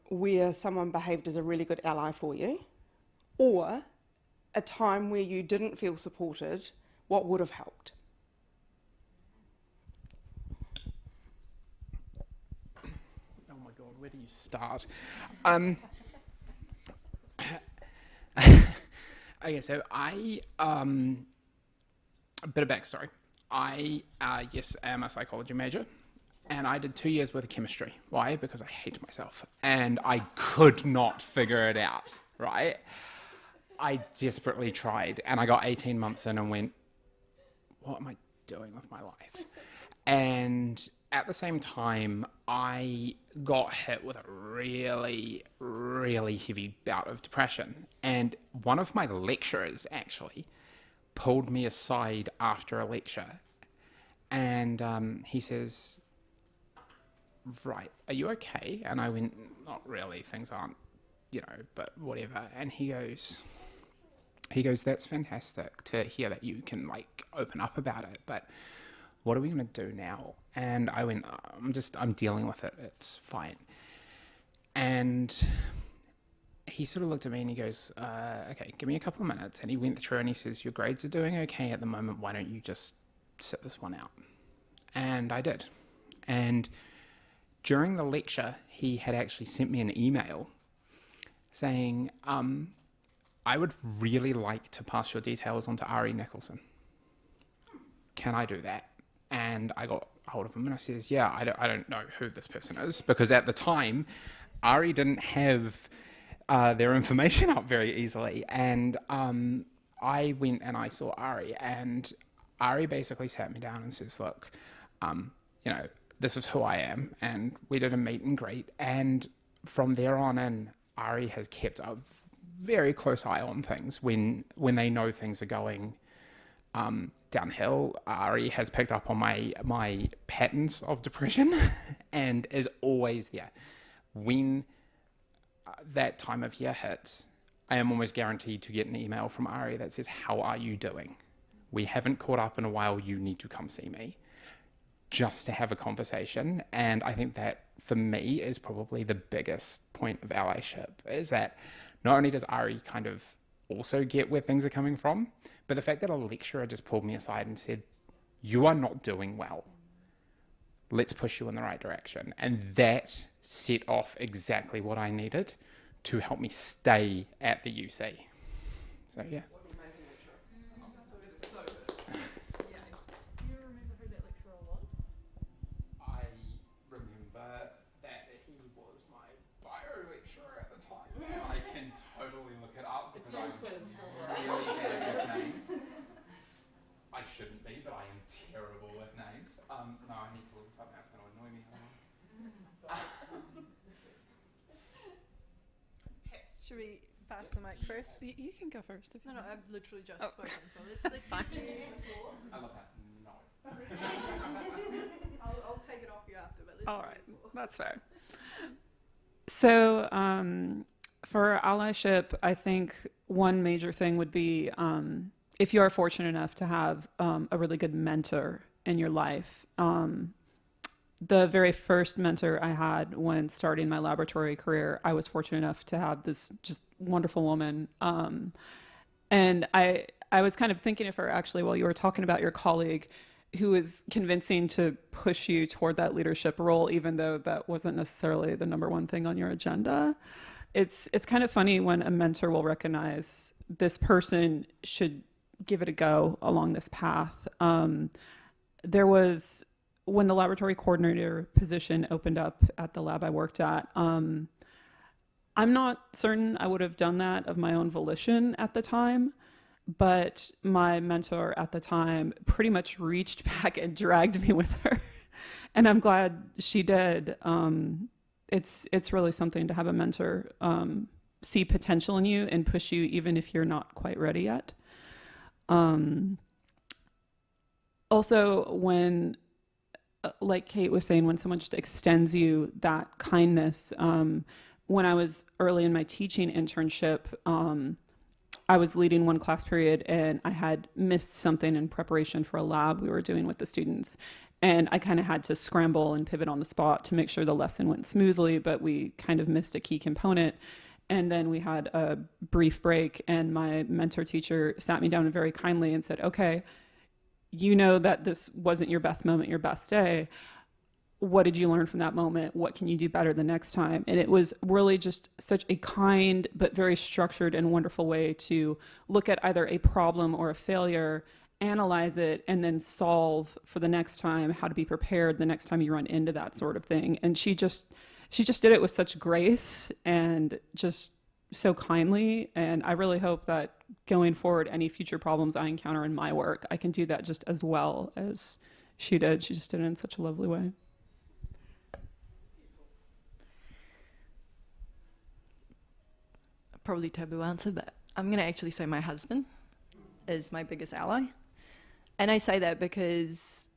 where someone behaved as a really good ally for you, or a time where you didn't feel supported, what would have helped? Oh my God, where do you start? Okay, so a bit of backstory. I, yes, am a psychology major, and I did 2 years worth of chemistry. Why? Because I hate myself, and I could not figure it out, right? I desperately tried, and I got 18 months in and went, what am I doing with my life? And at the same time, I got hit with a really, really heavy bout of depression. And one of my lecturers actually pulled me aside after a lecture. And he says, right, are you okay? And I went, not really, things aren't, but whatever. And he goes, that's fantastic to hear that you can open up about it, but what are we going to do now? And I went, I'm dealing with it. It's fine. And he sort of looked at me and he goes, okay, give me a couple of minutes. And he went through and he says, your grades are doing okay at the moment. Why don't you just sit this one out? And I did. And during the lecture, he had actually sent me an email saying, I would really like to pass your details on to Ari Nicholson. Can I do that? And I got hold of him and I says, yeah, I don't know who this person is, because at the time, Ari didn't have their information up very easily. And I went and I saw Ari, and Ari basically sat me down and says, look, this is who I am. And we did a meet and greet. And from there on in, Ari has kept a very close eye on things when they know things are going downhill. Ari has picked up on my patterns of depression and is always there. When that time of year hits, I am almost guaranteed to get an email from Ari that says, how are you doing? We haven't caught up in a while. You need to come see me, just to have a conversation. And I think that for me is probably the biggest point of allyship, is that not only does Ari kind of also get where things are coming from, but the fact that a lecturer just pulled me aside and said, you are not doing well. Let's push you in the right direction. And that set off exactly what I needed to help me stay at the UC. So, yeah. What an amazing lecturer. So good. Yeah. Do you remember who that lecturer was? I remember that he was my bio lecturer at the time. And I can totally look it up because I'm really bad with names. I shouldn't be, but I am terrible with names. No, I need to look something that's going to annoy me. Should we pass the mic first? You can go first. No, I've literally just spoken, so let's fine. I love that. No. I'll take it off you after, but let's All right, that's fair. So for allyship, I think one major thing would be if you are fortunate enough to have a really good mentor in your life. The very first mentor I had when starting my laboratory career, I was fortunate enough to have this just wonderful woman. And I was kind of thinking of her actually while you were talking about your colleague. who is convincing to push you toward that leadership role, even though that wasn't necessarily the number one thing on your agenda. It's kind of funny when a mentor will recognize this person should give it a go along this path. There was, when the laboratory coordinator position opened up at the lab I worked at, I'm not certain I would have done that of my own volition at the time, but my mentor at the time pretty much reached back and dragged me with her. And I'm glad she did. It's really something to have a mentor see potential in you and push you even if you're not quite ready yet. Also, when, like Kate was saying, when someone just extends you that kindness, when I was early in my teaching internship, I was leading one class period and I had missed something in preparation for a lab we were doing with the students. And I kind of had to scramble and pivot on the spot to make sure the lesson went smoothly, but we kind of missed a key component. And then we had a brief break and my mentor teacher sat me down very kindly and said, okay, you know that this wasn't your best moment, your best day. What did you learn from that moment? What can you do better the next time? And it was really just such a kind but very structured and wonderful way to look at either a problem or a failure, analyze it, and then solve for the next time how to be prepared the next time you run into that sort of thing. And she just did it with such grace and just so kindly. And I really hope that going forward, any future problems I encounter in my work, I can do that just as well as she did. She just did it in such a lovely way. Probably taboo answer, but I'm going to actually say my husband is my biggest ally. And I say that because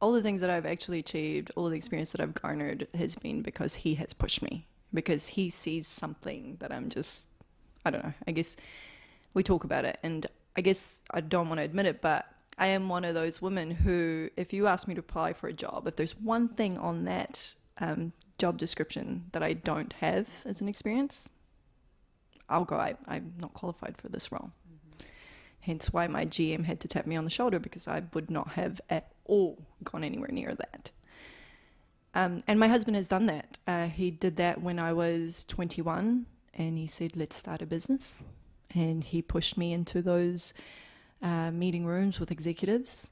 all the things that I've actually achieved, all the experience that I've garnered has been because he has pushed me, because he sees something that I'm just, I don't know, I guess we talk about it and I guess I don't want to admit it, but I am one of those women who, if you ask me to apply for a job, if there's one thing on that job description that I don't have as an experience, I'll go, I'm not qualified for this role. Mm-hmm. Hence why my GM had to tap me on the shoulder, because I would not have at all gone anywhere near that. And my husband has done that. He did that when I was 21 and he said, let's start a business. And he pushed me into those meeting rooms with executives.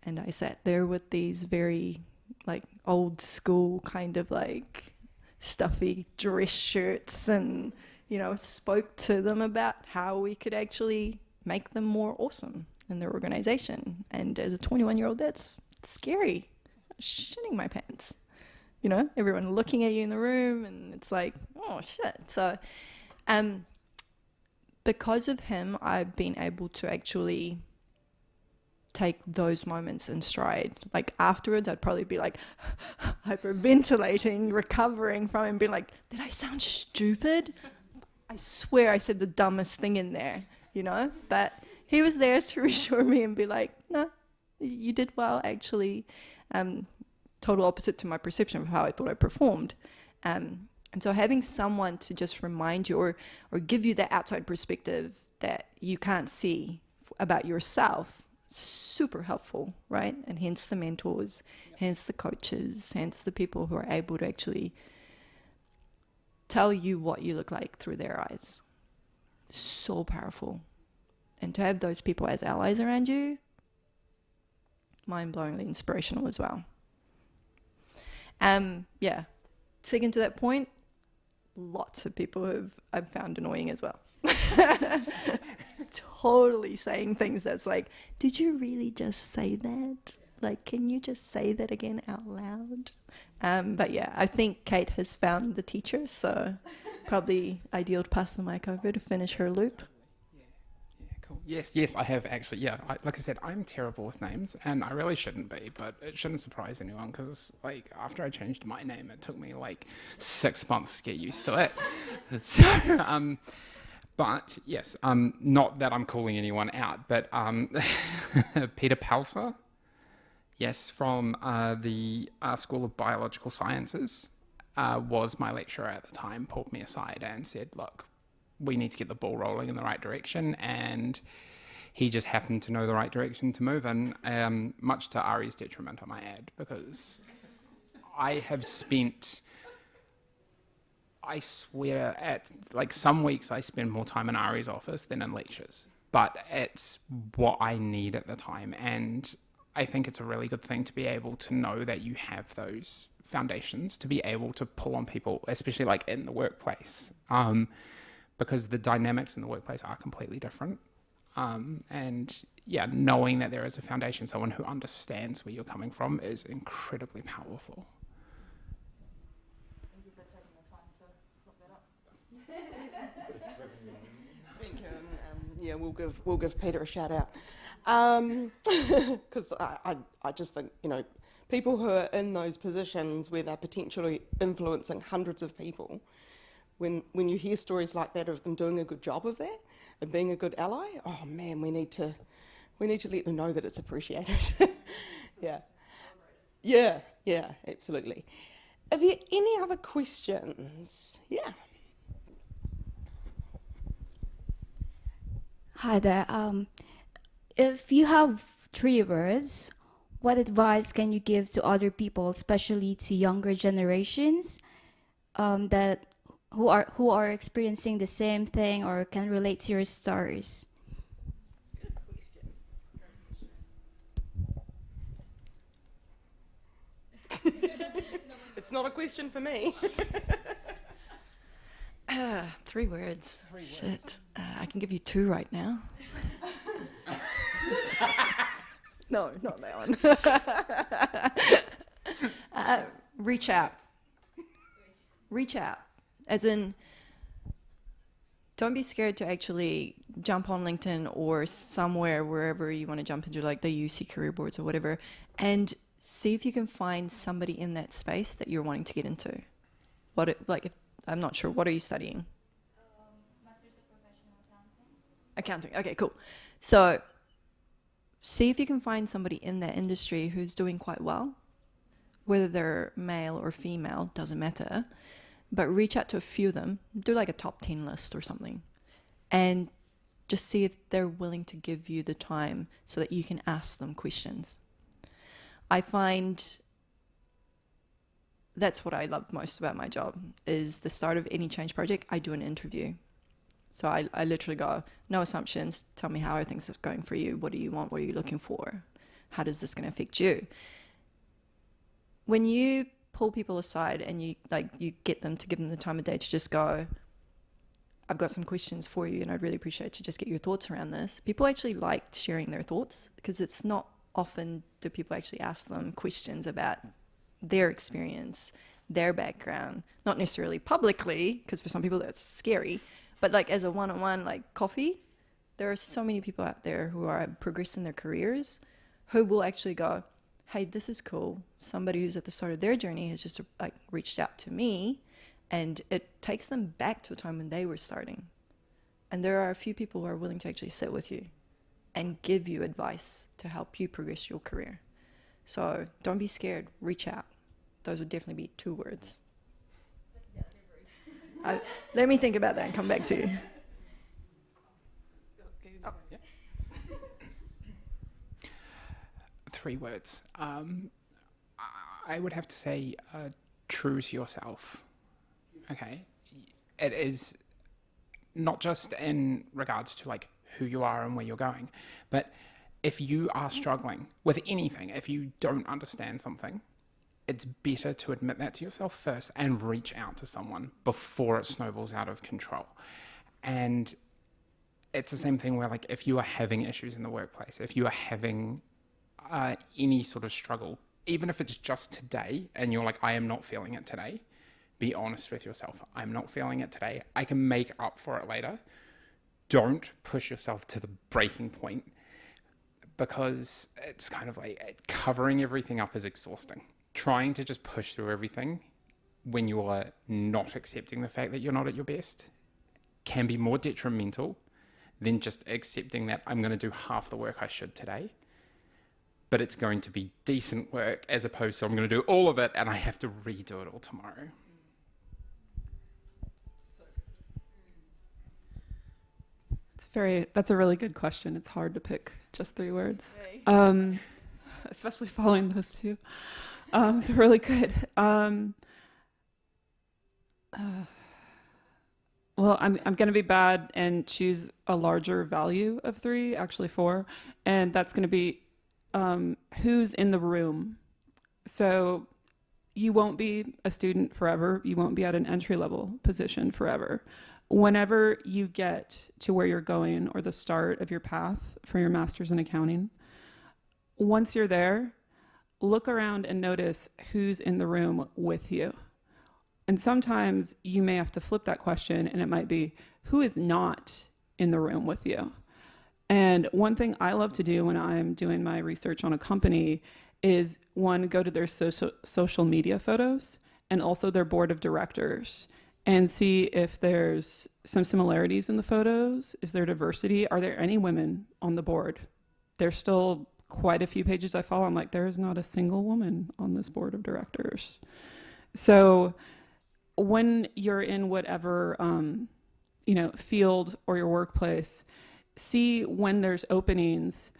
And I sat there with these very like old school kind of like stuffy dress shirts and, you know, spoke to them about how we could actually make them more awesome in their organization. And as a 21-year-old, that's scary. Shitting my pants. You know, everyone looking at you in the room and it's like, oh shit. So because of him, I've been able to actually take those moments in stride. Like afterwards, I'd probably be like hyperventilating, recovering from it and being like, did I sound stupid? I swear I said the dumbest thing in there, you know? But he was there to reassure me and be like, no, you did well, actually. Total opposite to my perception of how I thought I performed. And so having someone to just remind you or give you that outside perspective that you can't see about yourself, super helpful, right? And hence the mentors, hence the coaches, hence the people who are able to actually tell you what you look like through their eyes. So powerful. And to have those people as allies around you, mind-blowingly inspirational as well. Yeah. Second to that point, lots of people I've found annoying as well. Totally saying things that's like, did you really just say that? Like, can you just say that again out loud? But yeah, I think Kate has found the teacher, so probably ideal to pass the mic over to finish her loop. Cool. Yes, I have actually. Yeah, like I said, I'm terrible with names, and I really shouldn't be, but it shouldn't surprise anyone because, like, after I changed my name, it took me like 6 months to get used to it. So, but yes, not that I'm calling anyone out, but Peter Palser, yes, from the School of Biological Sciences, was my lecturer at the time. Pulled me aside and said, "Look, we need to get the ball rolling in the right direction." And he just happened to know the right direction to move in, much to Ari's detriment, I might add, because I have spent, I swear, at like some weeks I spend more time in Ari's office than in lectures, but it's what I need at the time. And I think it's a really good thing to be able to know that you have those foundations, to be able to pull on people, especially like in the workplace, because the dynamics in the workplace are completely different. And yeah, knowing that there is a foundation, someone who understands where you're coming from, is incredibly powerful. Thank you for taking the time to look that up. Thank you. Yeah, we'll give Peter a shout out, because I just think, you know, people who are in those positions where they're potentially influencing hundreds of people, when you hear stories like that of them doing a good job of that and being a good ally, oh man, we need to let them know that it's appreciated. Yeah, absolutely. Are there any other questions? Yeah. Hi there. If you have 3 words, what advice can you give to other people, especially to younger generations, that who are experiencing the same thing or can relate to your stories? Good question. It's not a question for me. 3 words. Shit. I can give you 2 right now. No, not that one. Reach out. Reach out. As in, don't be scared to actually jump on LinkedIn or somewhere, wherever you want to jump into, like the UC career boards or whatever, and see if you can find somebody in that space that you're wanting to get into. I'm not sure, what are you studying? Masters of Professional Accounting. Okay, cool. So see if you can find somebody in that industry who's doing quite well, whether they're male or female, doesn't matter, but reach out to a few of them, do like a top 10 list or something, and just see if they're willing to give you the time so that you can ask them questions. I find that's what I love most about my job, is the start of any change project, I do an interview. So I literally go, no assumptions, tell me how are things going for you, what do you want, what are you looking for, how does this going to affect you? When you pull people aside and you get them to give them the time of day to just go, I've got some questions for you and I'd really appreciate to just get your thoughts around this. People actually like sharing their thoughts, because it's not often do people actually ask them questions about their experience, their background, not necessarily publicly, because for some people that's scary, but like as a one-on-one, like coffee, there are so many people out there who are progressing their careers who will actually go, hey, this is cool. Somebody who's at the start of their journey has just like reached out to me, and it takes them back to a time when they were starting. And there are a few people who are willing to actually sit with you and give you advice to help you progress your career. So don't be scared, reach out. Those would definitely be 2 words. Let me think about that and come back to you. Oh, yeah. 3 words. I would have to say true to yourself. Okay. It is not just in regards to like who you are and where you're going, but if you are struggling with anything, if you don't understand something, it's better to admit that to yourself first and reach out to someone before it snowballs out of control. And it's the same thing where, like, if you are having issues in the workplace, if you are having any sort of struggle, even if it's just today and you're like, I am not feeling it today, be honest with yourself. I'm not feeling it today. I can make up for it later. Don't push yourself to the breaking point, because it's kind of like covering everything up is exhausting. Trying to just push through everything when you are not accepting the fact that you're not at your best can be more detrimental than just accepting that I'm going to do half the work I should today, but it's going to be decent work, as opposed to I'm going to do all of it and I have to redo it all tomorrow. That's a really good question. It's hard to pick just 3 words, especially following those two. They're really good. Well, I'm going to be bad and choose a larger value of 3, actually 4, and that's going to be who's in the room. So you won't be a student forever. You won't be at an entry-level position forever. Whenever you get to where you're going or the start of your path for your master's in accounting, once you're there, look around and notice who's in the room with you. And sometimes you may have to flip that question, and it might be, who is not in the room with you? And one thing I love to do when I'm doing my research on a company is, one, go to their social media photos and also their board of directors and see if there's some similarities in the photos. Is there diversity? Are there any women on the board? There's still quite a few pages I follow. I'm like, there is not a single woman on this board of directors. So when you're in whatever field or your workplace, see when there's openings,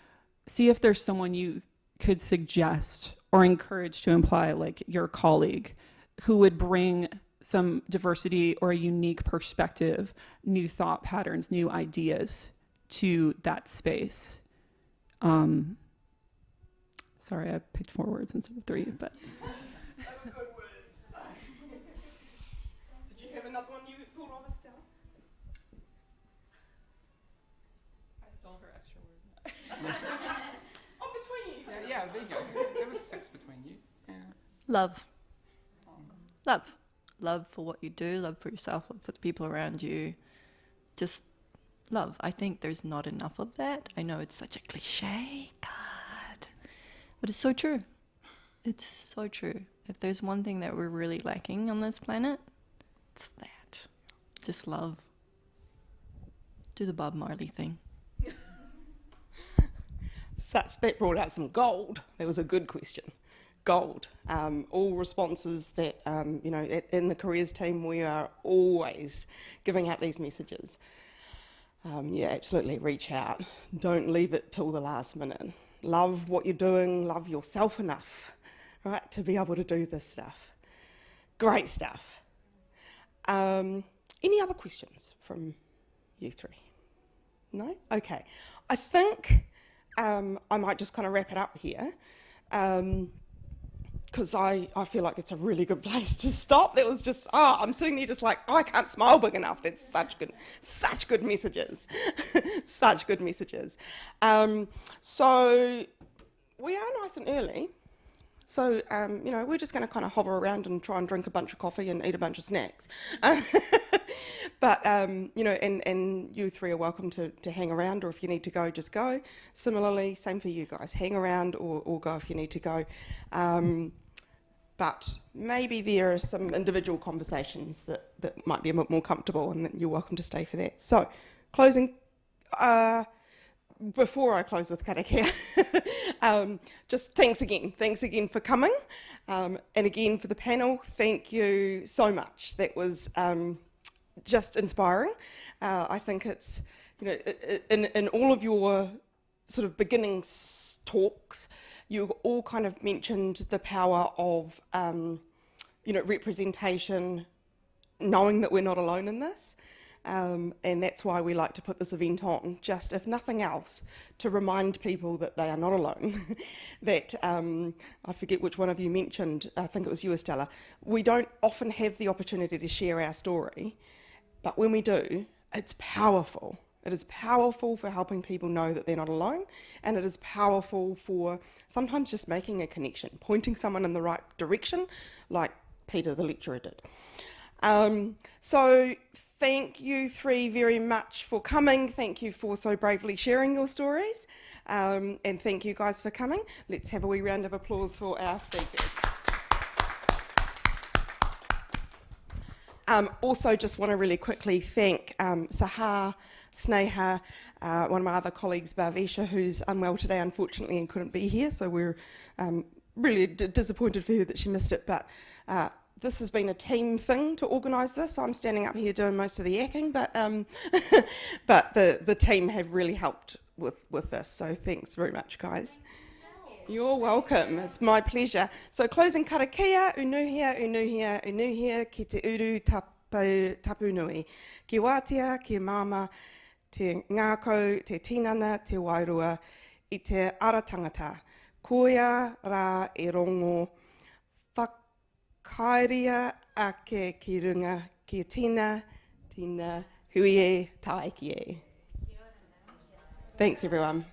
see if there's someone you could suggest or encourage to imply, like your colleague, who would bring some diversity or a unique perspective, new thought patterns, new ideas to that space. Sorry, I picked 4 words instead of 3, but. Good words. Did you have another one you thought of, Estelle? I stole her extra word. Oh, between you. Yeah, there you go. There was 6 between you. Yeah. Love. Love for what you do, love for yourself, love for the people around you. Just love. I think there's not enough of that. I know it's such a cliche, God, but it's so true. It's so true. If there's one thing that we're really lacking on this planet, it's that. Just love. Do the Bob Marley thing. That brought out some gold. That was a good question. Gold. All responses that, in the careers team, we are always giving out these messages. Absolutely reach out. Don't leave it till the last minute. Love what you're doing, love yourself enough, right, to be able to do this stuff. Great stuff. Any other questions from you 3? No? Okay. I think I might just kind of wrap it up here. Because I feel like it's a really good place to stop. That was just, I'm sitting there just like, I can't smile big enough. That's such good messages. Such good messages. So we are nice and early. So, we're just going to kind of hover around and try and drink a bunch of coffee and eat a bunch of snacks. But, and you 3 are welcome to hang around, or if you need to go, just go. Similarly, same for you guys. Hang around or go if you need to go. But maybe there are some individual conversations that might be a bit more comfortable, and you're welcome to stay for that. So, closing... Before I close with karakia, just thanks again for coming, and again for the panel, thank you so much. That was just inspiring. I think it's, in all of your sort of beginning talks, you all kind of mentioned the power of, representation, knowing that we're not alone in this. And that's why we like to put this event on, just if nothing else, to remind people that they are not alone. That, I forget which one of you mentioned, I think it was you, Estella, we don't often have the opportunity to share our story, but when we do, it's powerful. It is powerful for helping people know that they're not alone, and it is powerful for sometimes just making a connection, pointing someone in the right direction, like Peter, the lecturer, did. So thank you 3 very much for coming. Thank you for so bravely sharing your stories. And thank you guys for coming. Let's have a wee round of applause for our speakers. Also just want to really quickly thank Sahar, Sneha, one of my other colleagues, Bhavisha, who's unwell today, unfortunately, and couldn't be here. So we're really disappointed for her that she missed it. But this has been a team thing to organise this. I'm standing up here doing most of the yakking, but but the team have really helped with this. So thanks very much, guys. You're welcome. It's my pleasure. So closing karakia, unuhia, unuhia, unuhia, ki te uru tapu nui. Ki wātia, ki māma, te ngākau, te tinana, te wairua, i te aratangata. Koia rā e rongo, whakairia ake ki runga, ki tina, tina, hui e, tā eki e. Thanks everyone.